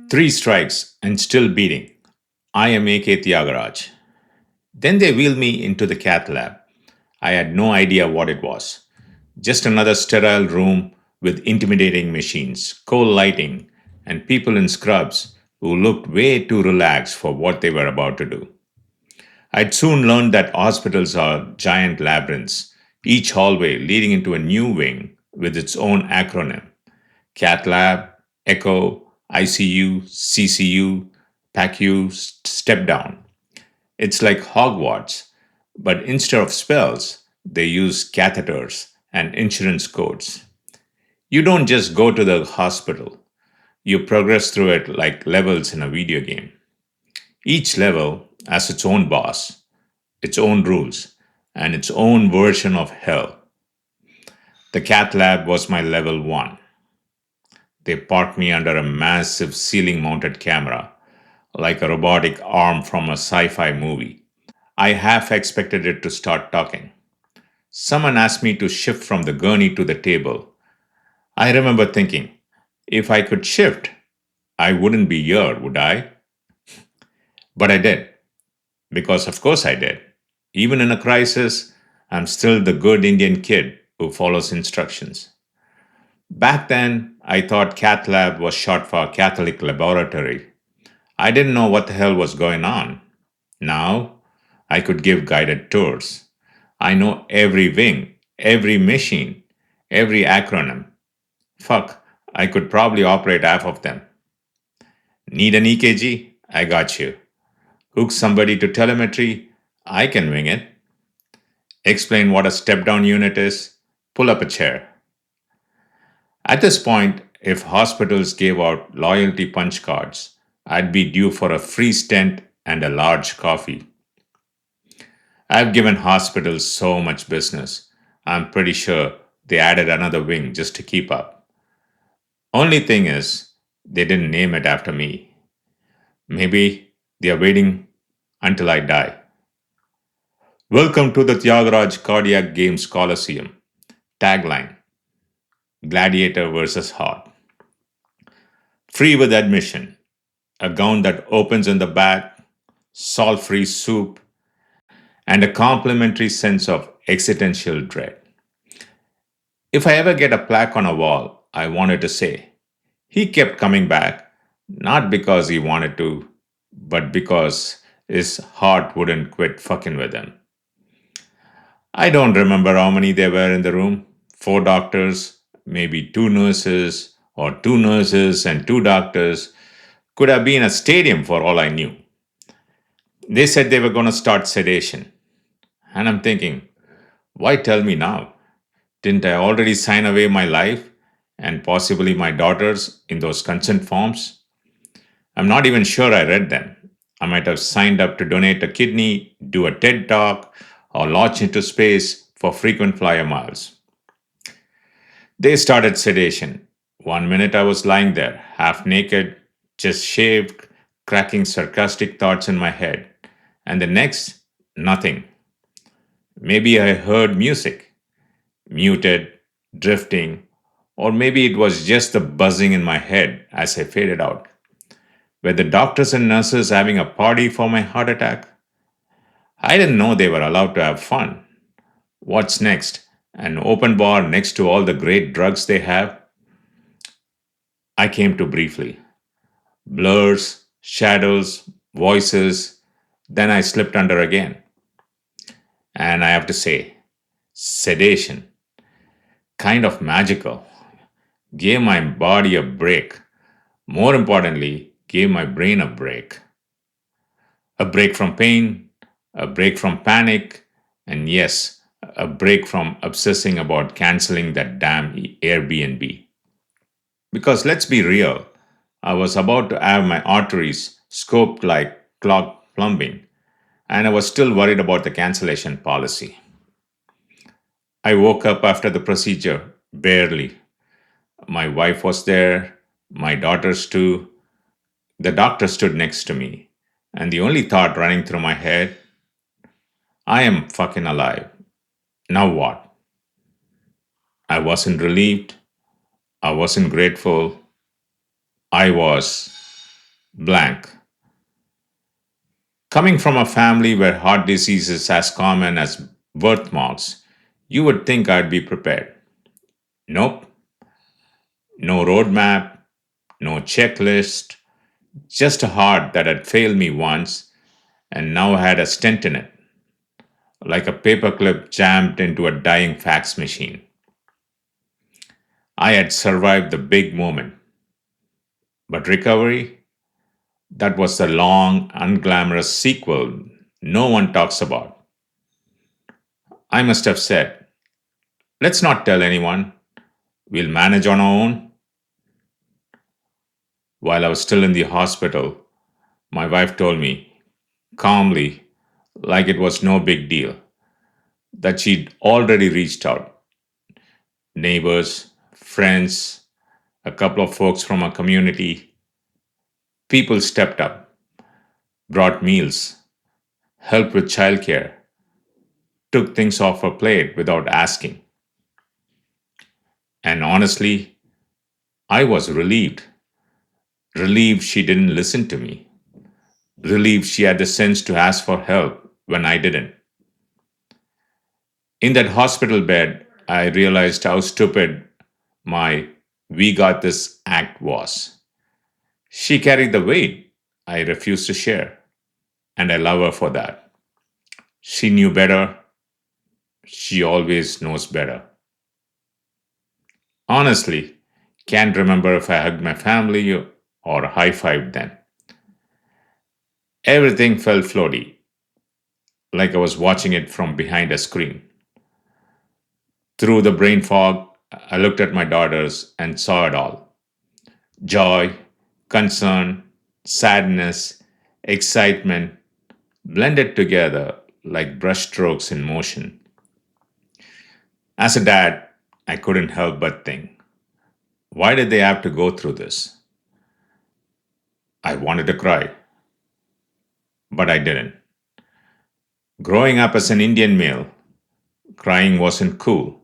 Three strikes and still beating. I am AK Tyagaraja. Then they wheeled me into the Cath Lab. I had no idea what it was. Just another sterile room with intimidating machines, cold lighting, and people in scrubs who looked way too relaxed for what they were about to do. I'd soon learned that hospitals are giant labyrinths, each hallway leading into a new wing with its own acronym: Cath Lab, Echo, ICU, CCU, PACU, Step Down. It's like Hogwarts, but instead of spells, they use catheters and insurance codes. You don't just go to the hospital, you progress through it like levels in a video game. Each level has its own boss, its own rules, and its own version of hell. The Cath Lab was my level 1. They parked me under a massive ceiling mounted camera, like a robotic arm from a sci fi movie. I half expected it to start talking. Someone asked me to shift from the gurney to the table. I remember thinking, if I could shift, I wouldn't be here, would I? But I did, because of course I did. Even in a crisis, I'm still the good Indian kid who follows instructions. Back then, I thought Cath Lab was short for Catholic Laboratory. I didn't know what the hell was going on. Now, I could give guided tours. I know every wing, every machine, every acronym. Fuck, I could probably operate half of them. Need an EKG? I got you. Hook somebody to telemetry? I can wing it. Explain what a step down unit is? Pull up a chair. At this point, if hospitals gave out loyalty punch cards, I'd be due for a free stent and a large coffee. I've given hospitals so much business, I'm pretty sure they added another wing just to keep up. Only thing is, they didn't name it after me. Maybe they are waiting until I die. Welcome to the Tyagaraja Cardiac Games Coliseum. Tagline: Gladiator versus Heart. Free with admission. A gown that opens in the back, salt free soup, and a complimentary sense of existential dread. If I ever get a plaque on a wall, I wanted to say, he kept coming back, not because he wanted to, but because his heart wouldn't quit fucking with him. I don't remember how many there were in the room: 4 doctors, maybe 2 nurses, or 2 nurses and 2 doctors. Could have been a stadium for all I knew. They said they were going to start sedation. And I'm thinking, why tell me now? Didn't I already sign away my life and possibly my daughters in those consent forms? I'm not even sure I read them. I might have signed up to donate a kidney, do a TED talk, or launch into space for frequent flyer miles. They started sedation. 1 minute I was lying there, half naked, just shaved, cracking sarcastic thoughts in my head. And the next, nothing. Maybe I heard music, muted, drifting, or maybe it was just the buzzing in my head as I faded out. Were the doctors and nurses having a party for my heart attack? I didn't know they were allowed to have fun. What's next? An open bar next to all the great drugs they have? I came to briefly. Blurs, shadows, voices. Then I slipped under again. And I have to say, sedation, kind of magical, gave my body a break. More importantly, gave my brain a break. A break from pain, a break from panic, and yes, a break from obsessing about canceling that damn Airbnb. Because let's be real, I was about to have my arteries scoped like clogged plumbing, and I was still worried about the cancellation policy. I woke up after the procedure, barely. My wife was there, my daughters too. The doctor stood next to me, and the only thought running through my head: I am fucking alive. Now what? I wasn't relieved. I wasn't grateful. I was Blank. Coming from a family where heart disease is as common as birthmarks, you would think I'd be prepared. Nope, no roadmap, no checklist, just a heart that had failed me once and now had a stent in it, like a paperclip jammed into a dying fax machine. I had survived the big moment, but recovery, that was the long, unglamorous sequel no one talks about. I must have said, let's not tell anyone, we'll manage on our own. While I was still in the hospital, my wife told me, calmly, like it was no big deal, that she'd already reached out. Neighbors, friends, a couple of folks from our community, people stepped up, brought meals, helped with childcare, took things off her plate without asking. And honestly, I was relieved. Relieved she didn't listen to me. Relieved she had the sense to ask for help when I didn't. In that hospital bed, I realized how stupid my we got this act was. She carried the weight I refused to share, and I love her for that. She knew better. She always knows better. Honestly, can't remember if I hugged my family or high fived them. Everything felt floaty, like I was watching it from behind a screen. Through the brain fog, I looked at my daughters and saw it all: joy, concern, sadness, excitement, blended together like brushstrokes in motion. As a dad, I couldn't help but think, why did they have to go through this? I wanted to cry, but I didn't. Growing up as an Indian male, crying wasn't cool.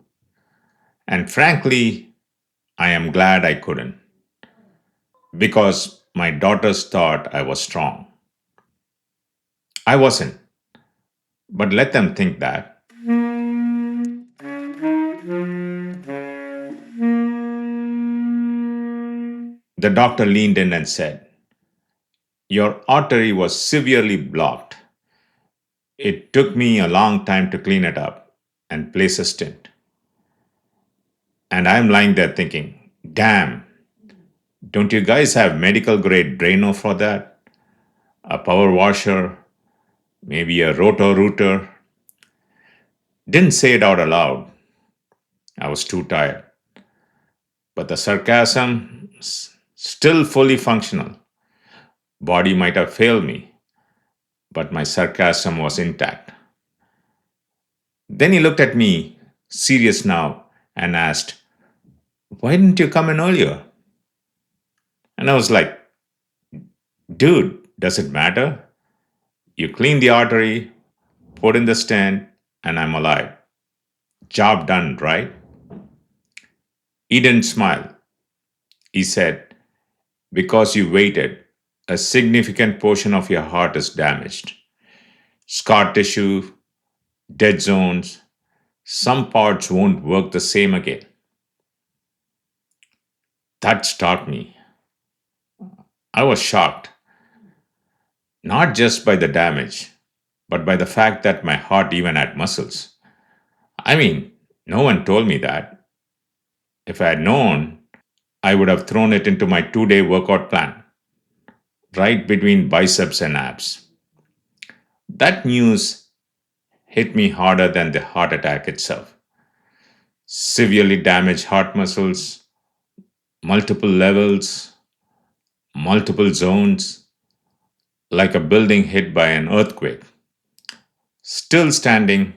And frankly, I am glad I couldn't, because my daughters thought I was strong. I wasn't, but let them think that. The doctor leaned in and said, your artery was severely blocked. It took me a long time to clean it up and place a stent. And I'm lying there thinking, damn, don't you guys have medical grade Drano for that? A power washer, maybe a roto rooter? Didn't say it out aloud. I was too tired. But the sarcasm, still fully functional. Body might have failed me, but my sarcasm was intact. Then he looked at me, serious now, and asked, why didn't you come in earlier? And I was like, dude, does it matter? You clean the artery, put in the stent, and I'm alive. Job done, right? He didn't smile. He said, because you waited, a significant portion of your heart is damaged. Scar tissue, dead zones, some parts won't work the same again. That struck me. I was shocked, not just by the damage, but by the fact that my heart even had muscles. I mean, no one told me that. If I had known, I would have thrown it into my 2 day workout plan, right between biceps and abs. That news hit me harder than the heart attack itself. Severely damaged heart muscles, multiple levels, multiple zones, like a building hit by an earthquake. Still standing,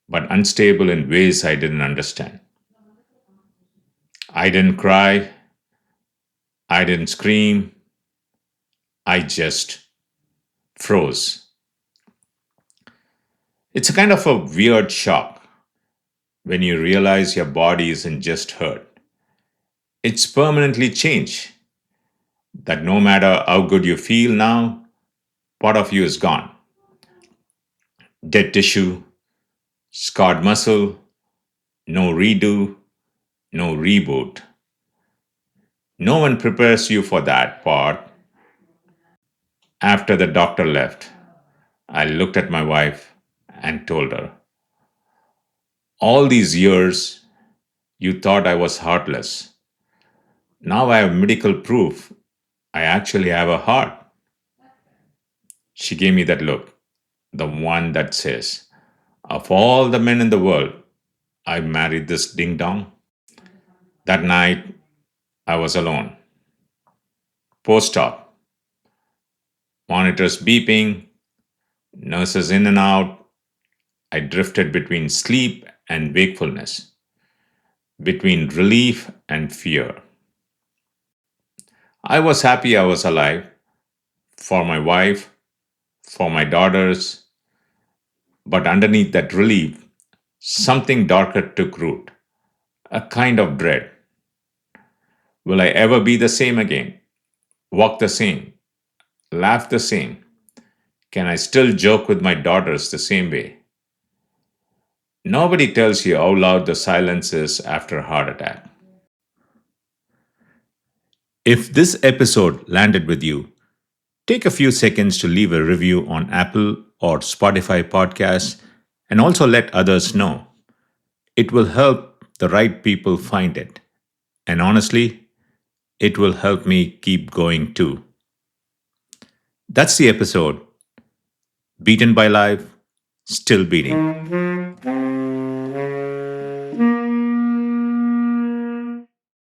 but unstable in ways I didn't understand. I didn't cry. I didn't scream. I just froze. It's a kind of a weird shock when you realize your body isn't just hurt, it's permanently changed. that no matter how good you feel now, part of you is gone. Dead tissue, scarred muscle, no redo, no reboot. No one prepares you for that part. After the doctor left, I looked at my wife and told her, all these years, you thought I was heartless. Now I have medical proof I actually have a heart. She gave me that look, the one that says, of all the men in the world, I married this ding dong. That night, I was alone. Post op, monitors beeping, nurses in and out. I drifted between sleep and wakefulness, between relief and fear. I was happy I was alive for my wife, for my daughters, but underneath that relief, something darker took root, a kind of dread. Will I ever be the same again? Walk the same? Laugh the same? Can I still joke with my daughters the same way? Nobody tells you how loud the silence is after a heart attack. If this episode landed with you, take a few seconds to leave a review on Apple or Spotify podcasts and also let others know. It will help the right people find it. And honestly, it will help me keep going too. That's the episode. Beaten by life, still beating.